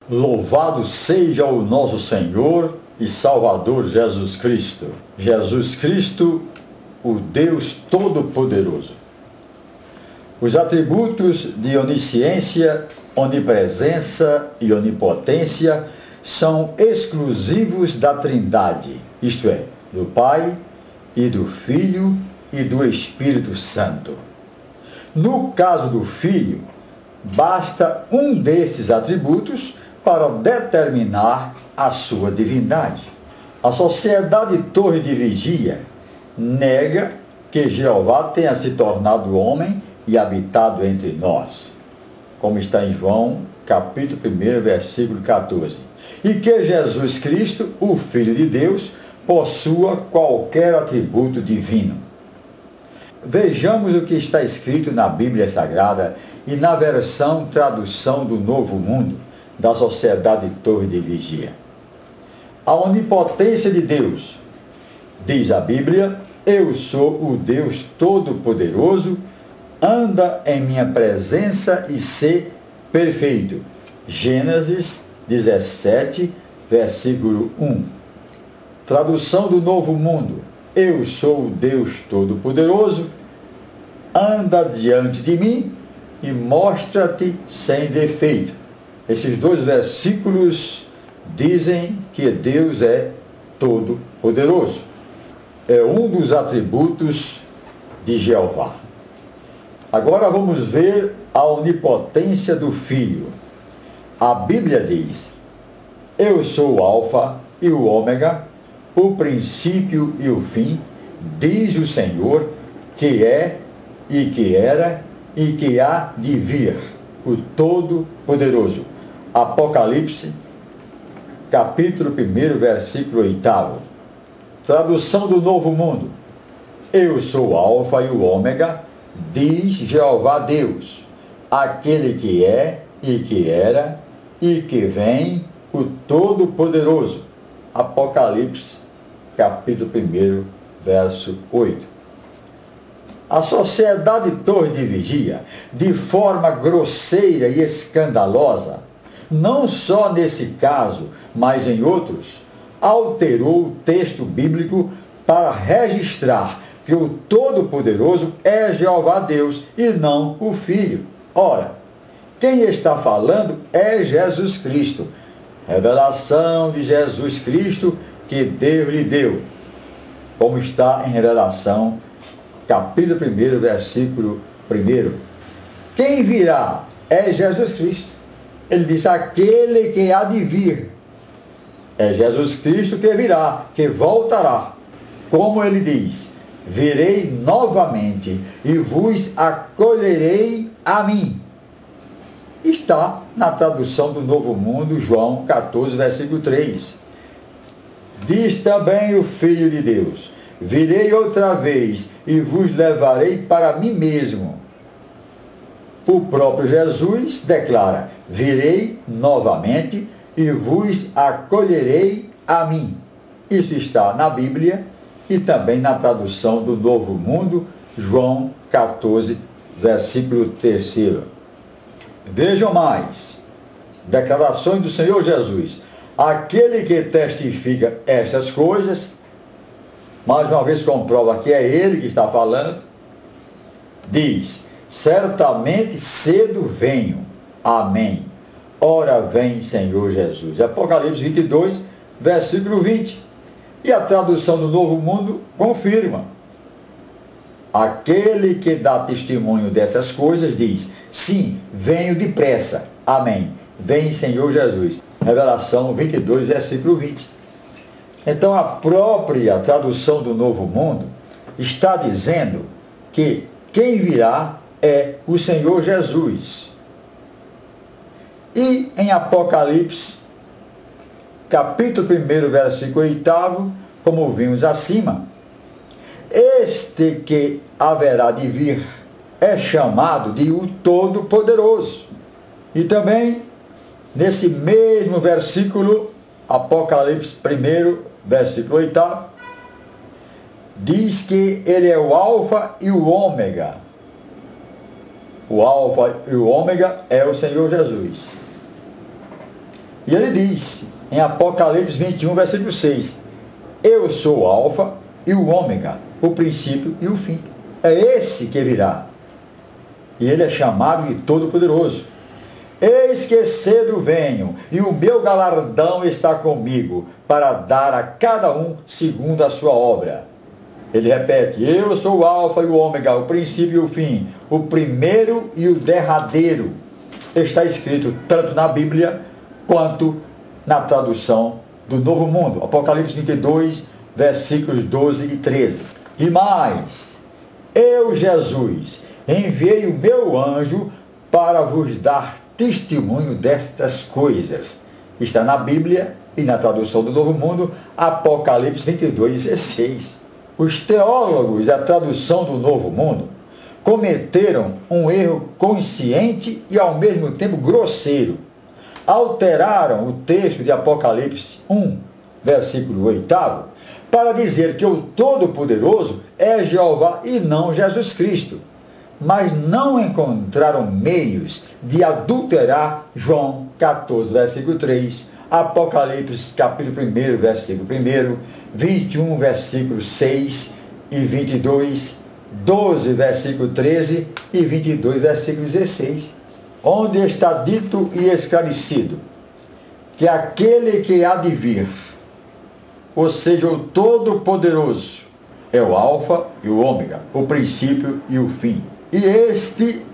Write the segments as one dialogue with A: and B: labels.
A: Louvado seja o nosso Senhor e Salvador Jesus Cristo. Jesus Cristo, o Deus Todo-Poderoso. Os atributos de onisciência, onipresença e onipotência são exclusivos da Trindade, isto é, do Pai e do Filho e do Espírito Santo. No caso do Filho, basta um desses atributos para determinar a sua divindade. A Sociedade Torre de Vigia nega que Jeová tenha se tornado homem e habitado entre nós, como está em João, capítulo 1, versículo 14, e que Jesus Cristo, o Filho de Deus, possua qualquer atributo divino. Vejamos o que está escrito na Bíblia Sagrada e na versão tradução do Novo Mundo, da Sociedade Torre de Vigia. A onipotência de Deus, diz a Bíblia: eu sou o Deus Todo-Poderoso, anda em minha presença e sê perfeito. Gênesis 17, versículo 1. Tradução do Novo Mundo: eu sou o Deus Todo-Poderoso, anda diante de mim e mostra-te sem defeito. Esses dois versículos dizem que Deus é todo-poderoso. É um dos atributos de Jeová. Agora vamos ver a onipotência do Filho. A Bíblia diz: eu sou o Alfa e o Ômega, o princípio e o fim, diz o Senhor, que é e que era e que há de vir, o Todo-Poderoso. Apocalipse, capítulo 1, versículo 8. Tradução do Novo Mundo: eu sou o Alfa e o Ômega, diz Jeová Deus, aquele que é e que era e que vem, o Todo-Poderoso. Apocalipse, capítulo 1, verso 8. A Sociedade Torre de Vigia, de forma grosseira e escandalosa, não só nesse caso, mas em outros, alterou o texto bíblico para registrar que o Todo-Poderoso é Jeová Deus e não o Filho. Ora, quem está falando é Jesus Cristo. Revelação de Jesus Cristo que Deus lhe deu, como está em Revelação, capítulo 1, versículo 1. Quem virá é Jesus Cristo. Ele diz: aquele que há de vir. É Jesus Cristo que virá, que voltará. Como ele diz: virei novamente e vos acolherei a mim. Está na tradução do Novo Mundo, João 14, versículo 3. Diz também o Filho de Deus: virei outra vez e vos levarei para mim mesmo. O próprio Jesus declara: virei novamente e vos acolherei a mim. Isso está na Bíblia e também na tradução do Novo Mundo, João 14, versículo 3. Vejam mais. Declarações do Senhor Jesus: aquele que testifica estas coisas, mais uma vez comprova que é ele que está falando, diz: certamente cedo venho. Amém. Ora vem, Senhor Jesus. Apocalipse 22, versículo 20. E a tradução do Novo Mundo confirma: aquele que dá testemunho dessas coisas diz: sim, venho depressa. Amém. Vem, Senhor Jesus. Revelação 22, versículo 20. Então a própria tradução do Novo Mundo está dizendo que quem virá é o Senhor Jesus. E em Apocalipse, capítulo 1, versículo 8, como vimos acima, este que haverá de vir é chamado de o Todo-Poderoso. E também, nesse mesmo versículo, Apocalipse 1, versículo 8, diz que ele é o Alfa e o Ômega. O Alfa e o Ômega é o Senhor Jesus. E ele diz, em Apocalipse 21, versículo 6, eu sou o Alfa e o Ômega, o princípio e o fim. É esse que virá. E ele é chamado de Todo-Poderoso. Eis que cedo venho, e o meu galardão está comigo, para dar a cada um segundo a sua obra. Ele repete, eu sou o Alfa e o Ômega, o princípio e o fim, o primeiro e o derradeiro. Está escrito tanto na Bíblia, quanto na tradução do Novo Mundo. Apocalipse 22, versículos 12 e 13. E mais, eu, Jesus, enviei o meu anjo para vos dar testemunho destas coisas. Está na Bíblia e na tradução do Novo Mundo, Apocalipse 22, 16. Os teólogos da tradução do Novo Mundo cometeram um erro consciente e ao mesmo tempo grosseiro. Alteraram o texto de Apocalipse 1, versículo 8, para dizer que o Todo-Poderoso é Jeová e não Jesus Cristo. Mas não encontraram meios de adulterar João 14, versículo 3, Apocalipse capítulo 1, versículo 1, 21, versículo 6 e 22, 12, versículo 13 e 22, versículo 16, onde está dito e esclarecido que aquele que há de vir, ou seja, o Todo-Poderoso, é o Alfa e o Ômega, o princípio e o fim. E este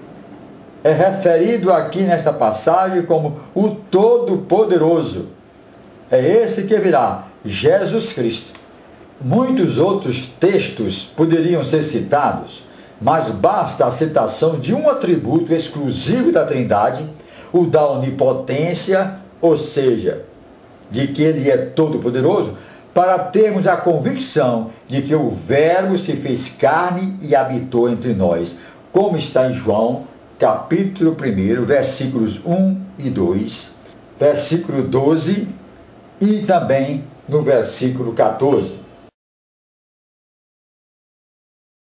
A: é referido aqui nesta passagem como o Todo-Poderoso. É esse que virá, Jesus Cristo. Muitos outros textos poderiam ser citados, mas basta a citação de um atributo exclusivo da Trindade, o da onipotência, ou seja, de que ele é todo-poderoso, para termos a convicção de que o Verbo se fez carne e habitou entre nós, como está em João, capítulo 1, versículos 1 e 2, versículo 12 e também no versículo 14.